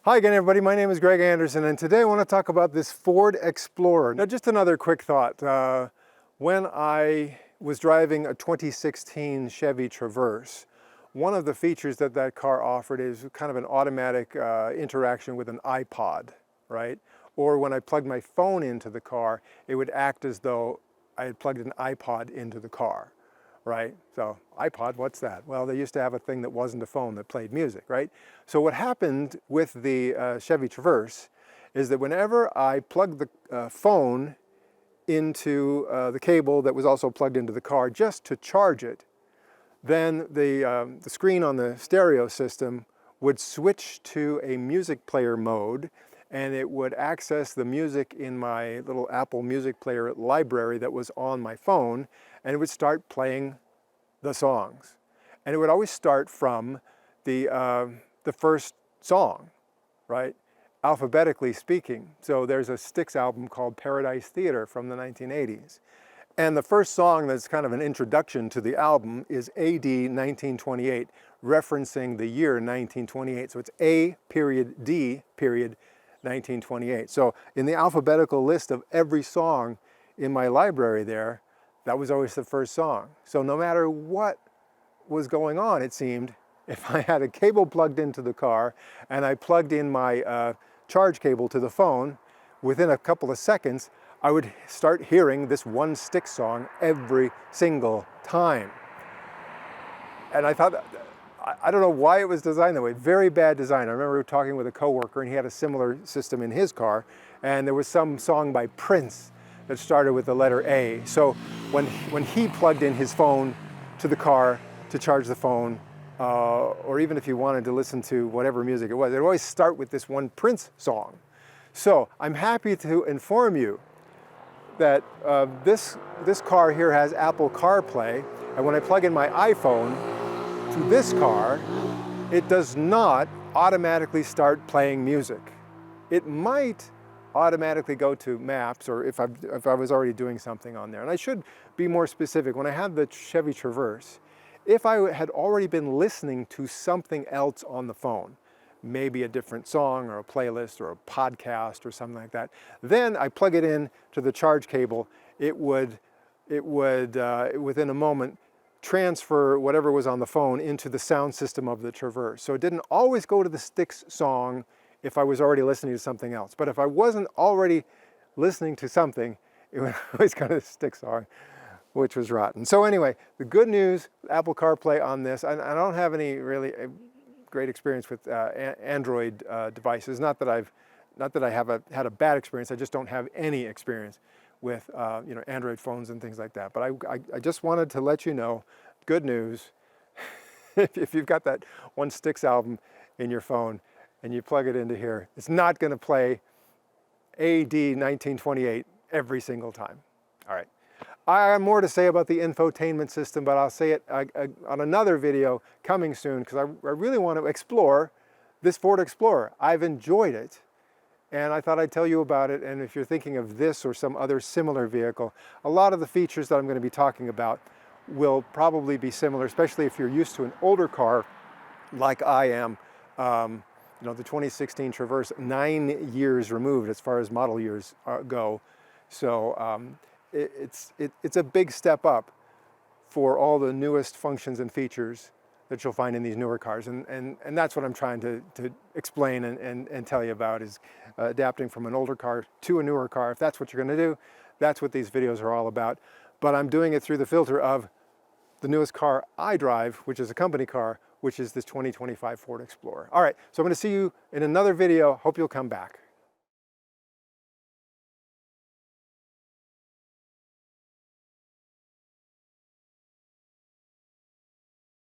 Hi again, everybody. My name is Greg Anderson, and today I want to talk about this Ford Explorer. Now, just another quick thought. When I was driving a 2016 Chevy Traverse, one of the features that that car offered is kind of an automatic interaction with an iPod, right? Or when I plugged my phone into the car, it would act as though I had plugged an iPod into the car, right? So iPod, what's that? Well, they used to have a thing that wasn't a phone that played music, right? So what happened with the Chevy Traverse is that whenever I plugged the phone into the cable that was also plugged into the car just to charge it, then the screen on the stereo system would switch to a music player mode, and it would access the music in my little Apple Music Player library that was on my phone, and it would start playing the songs. And it would always start from the first song, right? Alphabetically speaking. So there's a Styx album called Paradise Theater from the 1980s. And the first song that's kind of an introduction to the album is AD 1928, referencing the year 1928. So it's A period D period 1928. So in the alphabetical list of every song in my library there, that was always the first song. So no matter what was going on, it seemed, if I had a cable plugged into the car and I plugged in my charge cable to the phone, within a couple of seconds, I would start hearing this one Styx song every single time. And I thought, I don't know why it was designed that way. Very bad design. I remember talking with a coworker and he had a similar system in his car, and there was some song by Prince that started with the letter A. So when he plugged in his phone to the car to charge the phone, or even if you wanted to listen to whatever music it was, it would always start with this one Prince song. So I'm happy to inform you that this car here has Apple CarPlay, and when I plug in my iPhone to this car, it does not automatically start playing music. It might automatically go to maps, or if I was already doing something on there. And I should be more specific. When I had the Chevy Traverse, if I had already been listening to something else on the phone, maybe a different song or a playlist or a podcast or something like that, then I plug it in to the charge cable, it would within a moment transfer whatever was on the phone into the sound system of the Traverse. So it didn't always go to the Styx song if I was already listening to something else. But if I wasn't already listening to something, it would always go to the Styx song, which was rotten. So anyway, the good news, Apple CarPlay on this, I don't have any really great experience with Android devices. Not that I have had a bad experience, I just don't have any experience with Android phones and things like that. But I just wanted to let you know, good news, if you've got that one Styx album in your phone and you plug it into here, it's not going to play AD 1928 every single time. All right. I have more to say about the infotainment system, but I'll say it on another video coming soon, because I really want to explore this Ford Explorer. I've enjoyed it, and I thought I'd tell you about it. And if you're thinking of this or some other similar vehicle, a lot of the features that I'm going to be talking about will probably be similar, especially if you're used to an older car like I am. The 2016 Traverse, 9 years removed as far as model years go. So it's a big step up for all the newest functions and features that you'll find in these newer cars. And that's what I'm trying to explain and tell you about, is adapting from an older car to a newer car. If that's what you're going to do, that's what these videos are all about. But I'm doing it through the filter of the newest car I drive, which is a company car, which is this 2025 Ford Explorer. All right, so I'm going to see you in another video. Hope you'll come back.